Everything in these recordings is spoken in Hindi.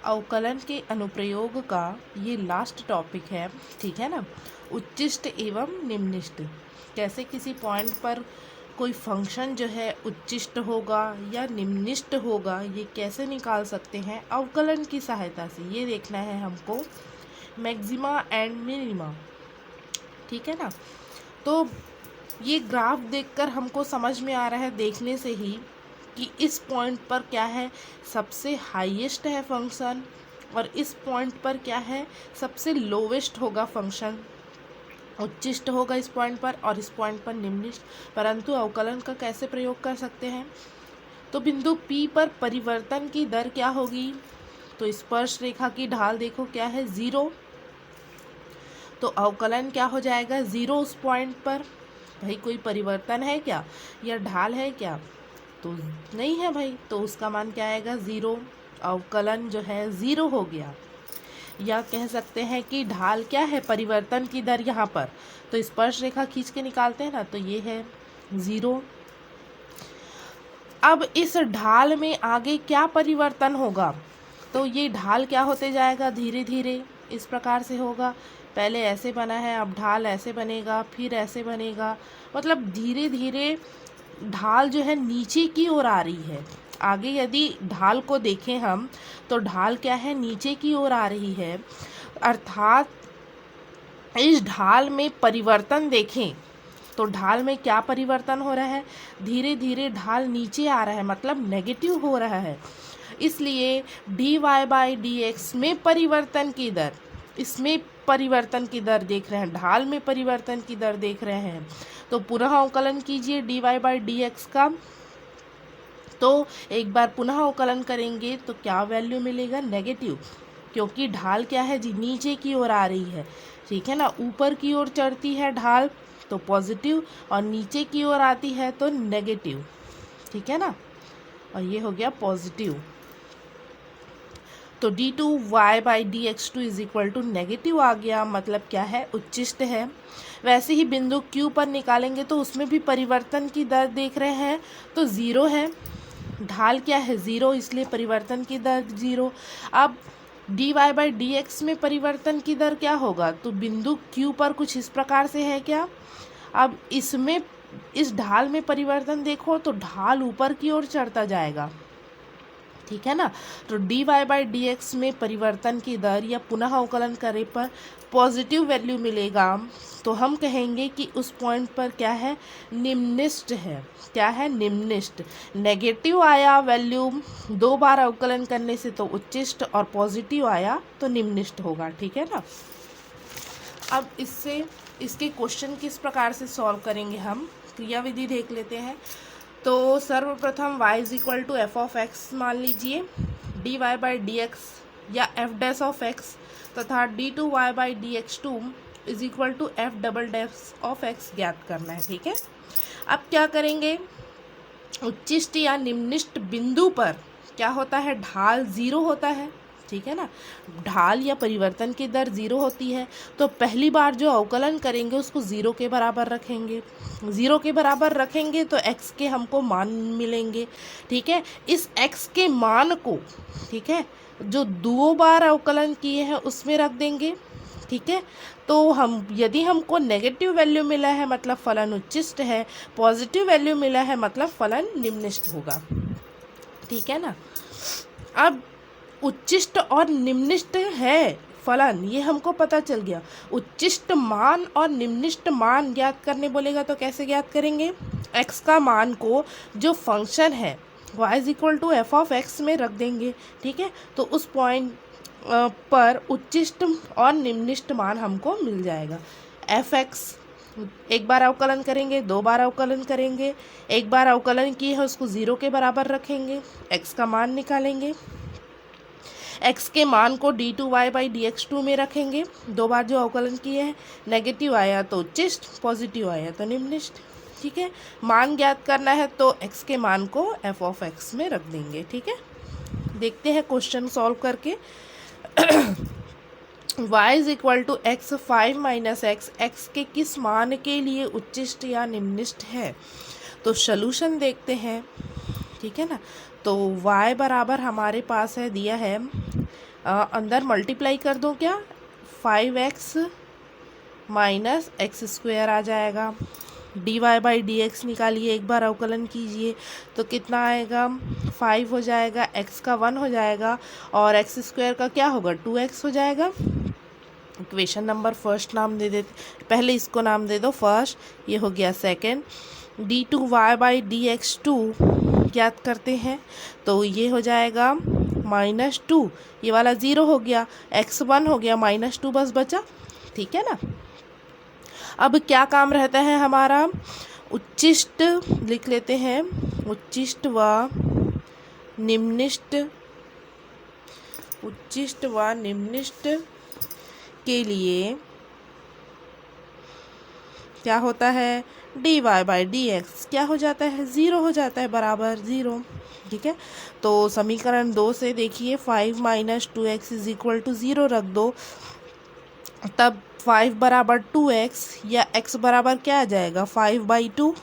अवकलन के अनुप्रयोग का ये लास्ट टॉपिक है, ठीक है ना। उच्चिष्ट एवं निम्निष्ट, कैसे किसी पॉइंट पर कोई फंक्शन जो है उच्चिष्ट होगा या निम्निष्ट होगा, ये कैसे निकाल सकते हैं अवकलन की सहायता से, ये देखना है हमको। मैक्सिमा एंड मिनिमा, ठीक है ना। तो ये ग्राफ देखकर हमको समझ में आ रहा है देखने से ही कि इस पॉइंट पर क्या है, सबसे हाईएस्ट है फंक्शन, और इस पॉइंट पर क्या है, सबसे लोवेस्ट होगा फंक्शन, उच्चिष्ट होगा इस पॉइंट पर, और इस पॉइंट पर निम्निष्ट। परंतु अवकलन का कैसे प्रयोग कर सकते हैं, तो बिंदु P पर परिवर्तन की दर क्या होगी, तो स्पर्श रेखा की ढाल देखो क्या है, 0। तो अवकलन क्या हो जाएगा, 0 उस पॉइंट पर। भाई कोई परिवर्तन है क्या या ढाल है क्या, तो नहीं है भाई, तो उसका मान क्या आएगा, 0। अवकलन जो है 0 हो गया। या कह सकते हैं कि ढाल क्या है, परिवर्तन की दर यहाँ पर, तो स्पर्श रेखा खींच के निकालते हैं ना, तो ये है 0। अब इस ढाल में आगे क्या परिवर्तन होगा, तो ये ढाल क्या होते जाएगा, धीरे धीरे इस प्रकार से होगा। पहले ऐसे बना है, अब ढाल ऐसे बनेगा, फिर ऐसे बनेगा, मतलब धीरे धीरे ढाल जो है नीचे की ओर आ रही है। आगे यदि ढाल को देखें हम, तो ढाल क्या है, नीचे की ओर आ रही है। अर्थात इस ढाल में परिवर्तन देखें तो ढाल में क्या परिवर्तन हो रहा है, धीरे धीरे ढाल नीचे आ रहा है, मतलब नेगेटिव हो रहा है। इसलिए dy/dx में परिवर्तन की दर, इसमें परिवर्तन की दर देख रहे हैं, ढाल में परिवर्तन की दर देख रहे हैं, तो पुनः अवकलन कीजिए dy/dx का। तो एक बार पुनः अवकलन करेंगे तो क्या वैल्यू मिलेगा, नेगेटिव, क्योंकि ढाल क्या है जी, नीचे की ओर आ रही है, ठीक है ना। ऊपर की ओर चढ़ती है ढाल तो पॉजिटिव, और नीचे की ओर आती है तो नेगेटिव, ठीक है ना। और ये हो गया पॉजिटिव, तो d2y/dx2 is equal to negative आ गया, मतलब क्या है, उच्चिष्ट है। वैसे ही बिंदु Q पर निकालेंगे तो उसमें भी परिवर्तन की दर देख रहे हैं, तो 0 है, ढाल क्या है, 0, इसलिए परिवर्तन की दर 0। अब dy/dx में परिवर्तन की दर क्या होगा, तो बिंदु Q पर कुछ इस प्रकार से है क्या। अब इसमें इस ढाल में परिवर्तन देखो तो ढाल ऊपर की ओर चढ़ता जाएगा, ठीक है ना। तो dy/dx में परिवर्तन की दर या पुनः अवकलन करे पर पॉजिटिव वैल्यू मिलेगा, तो हम कहेंगे कि उस पॉइंट पर क्या है, निम्निष्ट है। क्या है, निम्निष्ट। नेगेटिव आया वैल्यू 2 बार अवकलन करने से तो उच्चिष्ट, और पॉजिटिव आया तो निम्निष्ट होगा, ठीक है ना। अब इसके क्वेश्चन किस प्रकार से सॉल्व करेंगे, हम क्रियाविधि देख लेते हैं। तो सर्वप्रथम y is equal to f(x) मान लीजिए, dy/dx या f'(x) तथा d2y/dx2 is equal to f'(x) ज्ञात करना है, ठीक है। अब क्या करेंगे, उच्चिष्ट या निम्निष्ट बिंदु पर क्या होता है, ढाल 0 होता है, ठीक है ना। ढाल या परिवर्तन की दर 0 होती है, तो पहली बार जो अवकलन करेंगे उसको 0 के बराबर रखेंगे। 0 के बराबर रखेंगे तो x के हमको मान मिलेंगे, ठीक है। इस x के मान को, ठीक है, जो 2 बार अवकलन किए हैं उसमें रख देंगे, ठीक है। तो हम यदि हमको नेगेटिव वैल्यू मिला है मतलब फलन उच्चिष्ट है, पॉजिटिव वैल्यू मिला है मतलब फलन निम्निष्ट होगा, ठीक है ना। अब उच्चिष्ट और निम्निष्ट है फलन, ये हमको पता चल गया। उच्चिष्ट मान और निम्निष्ट मान ज्ञात करने बोलेगा तो कैसे ज्ञात करेंगे, x का मान को जो फंक्शन है y is equal to f(x) में रख देंगे, ठीक है। तो उस पॉइंट पर उच्चिष्ट और निम्निष्ट मान हमको मिल जाएगा। f(x) एक बार अवकलन करेंगे, 2 बार अवकलन करेंगे, एक बार अवकलन किए है उसको 0 के बराबर रखेंगे, x का मान निकालेंगे, x के मान को d2y/dx2 में रखेंगे, 2 बार जो अवकलन किए हैं, नेगेटिव आया तो उच्चिष्ट, पॉजिटिव आया तो निम्निष्ट, ठीक है। मान ज्ञात करना है तो x के मान को f(x) में रख देंगे, ठीक है। देखते हैं क्वेश्चन सॉल्व करके। y is equal to x 5 - x, x के किस मान के लिए उच्चिष्ट या निम्निष्ट है, तो सॉल्यूशन देखते हैं, ठीक है ना। तो y बराबर हमारे पास है दिया है, अंदर मल्टीप्लाई कर दो क्या, 5x माइनस एक्स स्क्वायर आ जाएगा। dy बाई डी एक्स निकालिए, एक बार अवकलन कीजिए तो कितना आएगा, 5 हो जाएगा, x का 1 हो जाएगा और एक्स स्क्वायर का क्या होगा, 2x हो जाएगा। इक्वेशन नंबर फर्स्ट नाम दे देते, पहले इसको नाम दे दो फर्स्ट, ये हो गया second. d2y by D x 2 ज्ञात करते हैं तो ये हो जाएगा -2, ये वाला 0 हो गया, x 1 हो गया, -2 बस बचा, ठीक है ना। अब क्या काम रहता है हमारा, उच्चिष्ट लिख लेते हैं, उच्चिष्ट व निम्निष्ट, उच्चिष्ट व निम्निष्ट के लिए क्या होता है, dy बाई डी एक्स क्या हो जाता है, 0 हो जाता है, बराबर 0, ठीक है। तो समीकरण 2 से देखिए 5 minus 2x is equal to 0 रख दो, तब 5 बराबर 2x या x बराबर क्या आ जाएगा, 5/2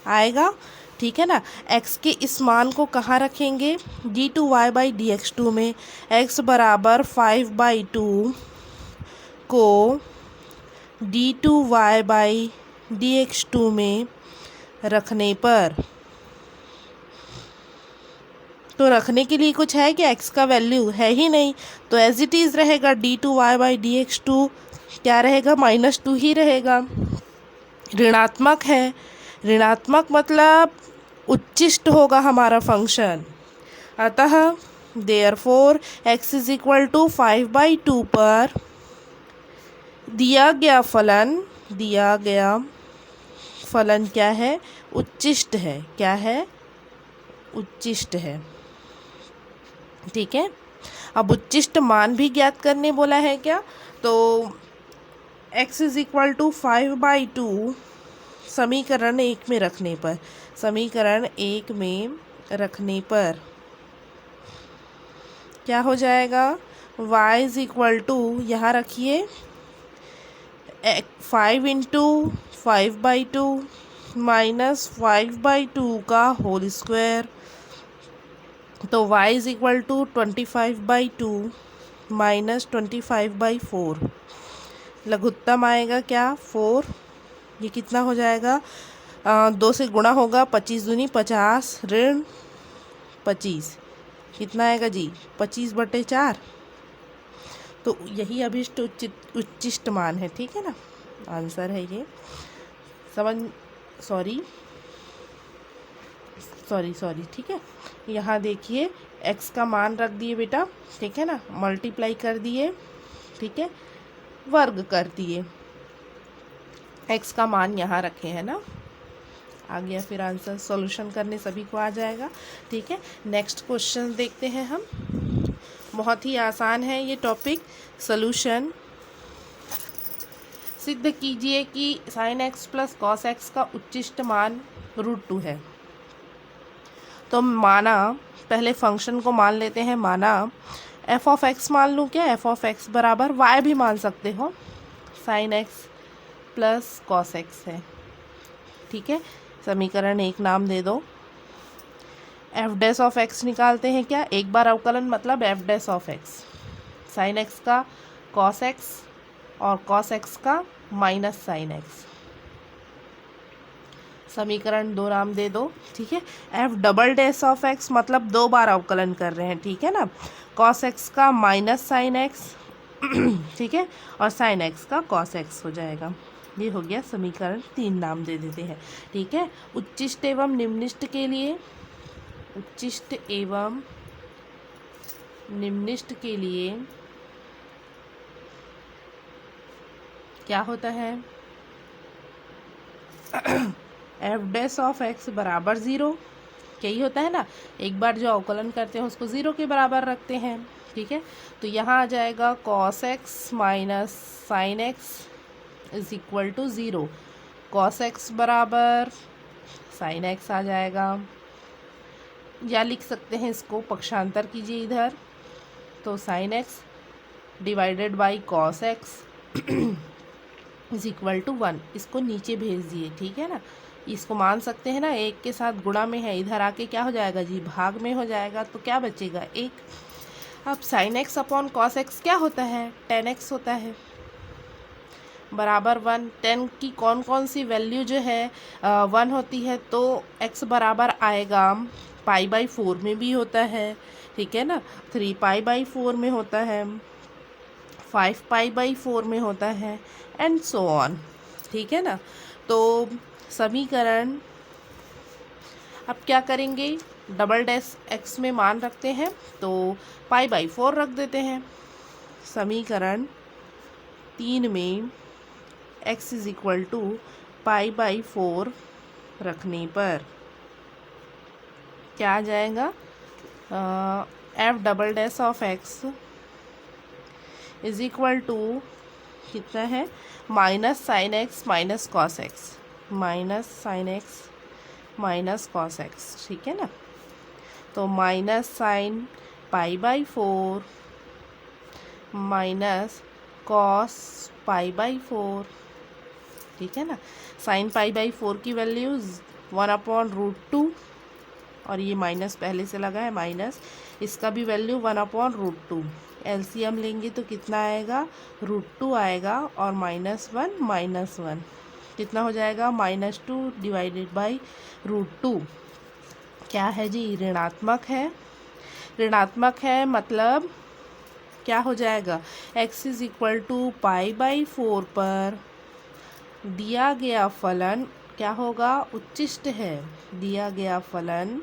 आएगा, ठीक है ना। x के इस मान को कहाँ रखेंगे, d2y बाई डी एक्स 2 में, x बराबर 5/2 को d2y बाई डी एक्स 2 में रखने पर, तो रखने के लिए कुछ है क्या, x का वैल्यू है ही नहीं, तो एज इट इज़ रहेगा, d2y बाई डी एक्स 2 क्या रहेगा, -2 ही रहेगा, ऋणात्मक है, ऋणात्मक मतलब उच्चिष्ट होगा हमारा फंक्शन, अतः therefore x is equal to 5/2 पर दिया गया फलन क्या है, उच्चिष्ट है, क्या है, उच्चिष्ट है, ठीक है। अब उच्चिष्ट मान भी ज्ञात करने बोला है क्या, तो x इज इक्वल टू 5/2 समीकरण 1 में रखने पर, समीकरण 1 में रखने पर क्या हो जाएगा, y इज इक्वल टू, यहाँ रखिए 5 इंटू 5/2 माइनस 5/2 का होल स्क्वायर, तो y is equal to 25/2 minus 25/4, लघुत्तम आएगा क्या, 4, ये कितना हो जाएगा, 2 से गुणा होगा, 25 दूनी 50 ऋण 25, कितना आएगा जी, 25/4, तो यही अभिष्ट उच्चिष्ट मान है, ठीक है ना, आंसर है ये। सॉरी, ठीक है। यहाँ देखिए x का मान रख दिए बेटा, ठीक है ना, मल्टीप्लाई कर दिए, ठीक है, वर्ग कर दिए, x का मान यहाँ रखे हैं ना, आ गया फिर आंसर, सॉल्यूशन करने सभी को आ जाएगा, ठीक है। नेक्स्ट क्वेश्चन देखते हैं हम, बहुत ही आसान है ये टॉपिक, सॉल्यूशन। सिद्ध कीजिए कि sin x plus cos x का उच्चिष्ट मान √2 है। तो माना, पहले फंक्शन को मान लेते हैं, माना f ऑफ x मान लूँ क्या, f ऑफ x बराबर y भी मान सकते हो, sin x plus cos x है, ठीक है। समीकरण 1 नाम दे दो, f डैश ऑफ x निकालते हैं क्या, एक बार अवकलन मतलब f dash of x, sin x का cos x और cos x का माइनस sin x, समीकरण 2 नाम दे दो, ठीक है। f double dash of x मतलब 2 बार अवकलन कर रहे हैं, ठीक है ना, cos x का माइनस sin x, ठीक है, और sin x का cos x हो जाएगा, ये हो गया समीकरण 3 नाम दे देते हैं, ठीक है। उच्चिष्ट एवं निम्निष्ट के लिए, उच्चिष्ट एवं निम्निष्ट के लिए क्या होता है, f डैश ऑफ x बराबर 0, यही होता है ना, एक बार जो अवकलन करते हैं उसको 0 के बराबर रखते हैं, ठीक है। तो यहाँ आ जाएगा cos x minus sin x is equal to 0, cos x बराबर sin x आ जाएगा, या लिख सकते हैं इसको, पक्षांतर कीजिए इधर, तो sin x divided by cos x is equal to 1, इसको नीचे भेज दिए, ठीक है ना, इसको मान सकते हैं ना, 1 के साथ गुणा में है, इधर आके क्या हो जाएगा जी, भाग में हो जाएगा, तो क्या बचेगा 1। अब sine x upon cos x क्या होता है, tan x होता है, बराबर 1। tan की कौन कौन सी वैल्यू जो है 1 होती है, तो x बराबर आएगा π/4 में भी होता है, ठीक है ना, 3π/4 में होता है, 5π/4 में होता है, एंड सो ऑन, ठीक है ना। तो समीकरण अब क्या करेंगे, डबल डैश x में मान रखते हैं, तो π/4 रख देते हैं। समीकरण 3 में x इज इक्वल टू π/4 रखने पर क्या आ जाएगा, f double dash of x is equal to कितना है, minus sine x minus cos x, minus sine x minus cos x, ठीक है ना। तो माइनस साइन π/4 माइनस कॉस π/4, ठीक है ना। साइन π/4 की वैल्यू 1/√2, और ये माइनस पहले से लगा है माइनस, इसका भी वैल्यू 1/√2। एलसीएम लेंगे तो कितना आएगा, √2 आएगा, और -1 कितना हो जाएगा, -2 डिवाइडेड बाई √2 क्या है जी, ऋणात्मक है। ऋणात्मक है मतलब क्या हो जाएगा, x इज इक्वल टू π/4 पर दिया गया फलन क्या होगा, उच्चिष्ट है, दिया गया फलन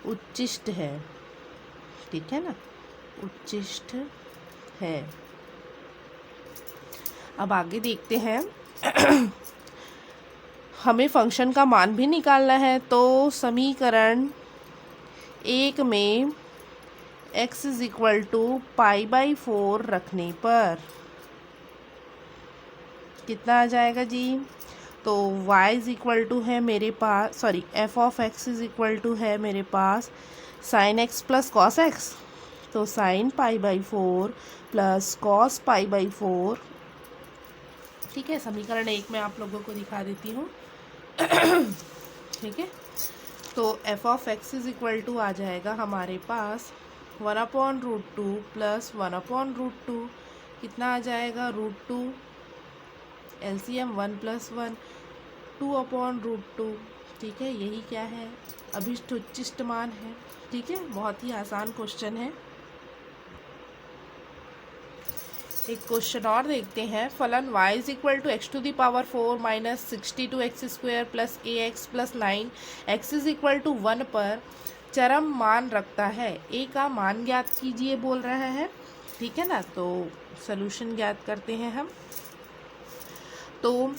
उच्चिष्ट है, ठीक है ना, उच्चिष्ट है। अब आगे देखते हैं हमें फंक्शन का मान भी निकालना है, तो समीकरण 1 में x इज इक्वल टू π/4 रखने पर कितना आ जाएगा जी, तो y इज इक्वल टू है मेरे पास, sorry f of x is equal to है मेरे पास sine x plus cos x, तो साइन π/4 प्लस कॉस π/4, ठीक है। समीकरण 1 में आप लोगों को दिखा देती हूँ ठीक है। तो f of x is equal to आ जाएगा हमारे पास 1/√2 प्लस 1/√2, कितना आ जाएगा, √2, एलसीएम 1 + 1, 2/√2, ठीक है। यही क्या है, अभिष्ट उच्चिष्ट मान है, ठीक है। बहुत ही आसान क्वेश्चन है। एक क्वेश्चन और देखते हैं, फलन y is equal to x⁴ minus 62x² plus ax plus 9 x is equal to 1 पर चरम मान रखता है, a का मान ज्ञात कीजिए बोल रहा है, ठीक है ना। तो सॉल्यूशन ज्ञात करते हैं हम। तो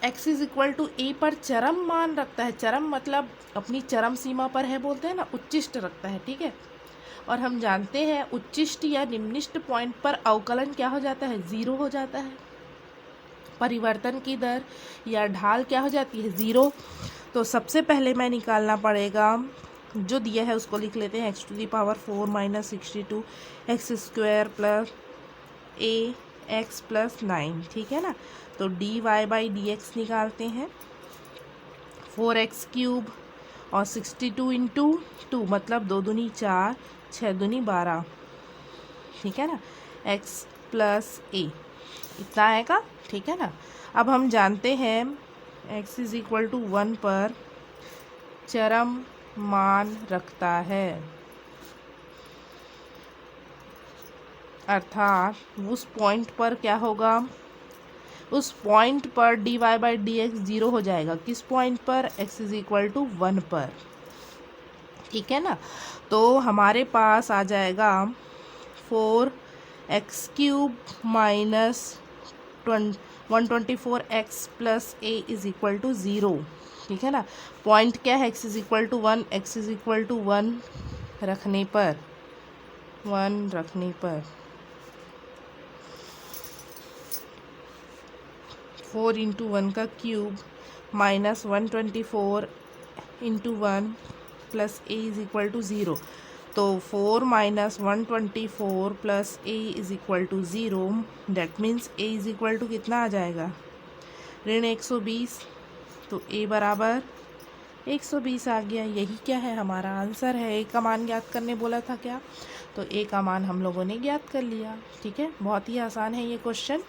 x is equal to a पर चरम मान रखता है, चरम मतलब अपनी चरम सीमा पर है बोलते हैं ना, उच्चिष्ट रखता है, ठीक है। और हम जानते हैं उच्चिष्ट या निम्निष्ट पॉइंट पर अवकलन क्या हो जाता है, 0 हो जाता है। परिवर्तन की दर या ढाल क्या हो जाती है, 0। तो सबसे पहले मैं निकालना पड़ेगा, जो दिया है उसको लिख लेते हैं, x⁴ minus 62x² plus ax plus 9, ठीक है ना। तो dy/dx निकालते हैं, 4x³ और 62 × 2 मतलब 2 दूनी 4, 6 दूनी 12, ठीक है ना, x प्लस a इतना आएगा, ठीक है ना। अब हम जानते हैं x इज इक्वल टू 1 पर चरम मान रखता है, अर्थात उस पॉइंट पर क्या होगा, उस पॉइंट पर dy/dx 0 हो जाएगा। किस पॉइंट पर, x इज इक्वल टू 1 पर, ठीक है ना। तो हमारे पास आ जाएगा 4x³ minus 124x plus a is equal to 0, ठीक है ना। पॉइंट क्या है, x is equal to 1, x is equal to 1 रखने पर 4 × 1 का cube minus 124 × 1 plus a is equal to 0। तो 4 minus 124 plus a is equal to 0, that means a is equal to कितना आ जाएगा, ऋण 120, तो ए बराबर 120 आ गया। यही क्या है, हमारा आंसर है। ए का मान ज्ञात करने बोला था क्या, तो ए का मान हम लोगों ने ज्ञात कर लिया। ठीक है, बहुत ही आसान है ये क्वेश्चन।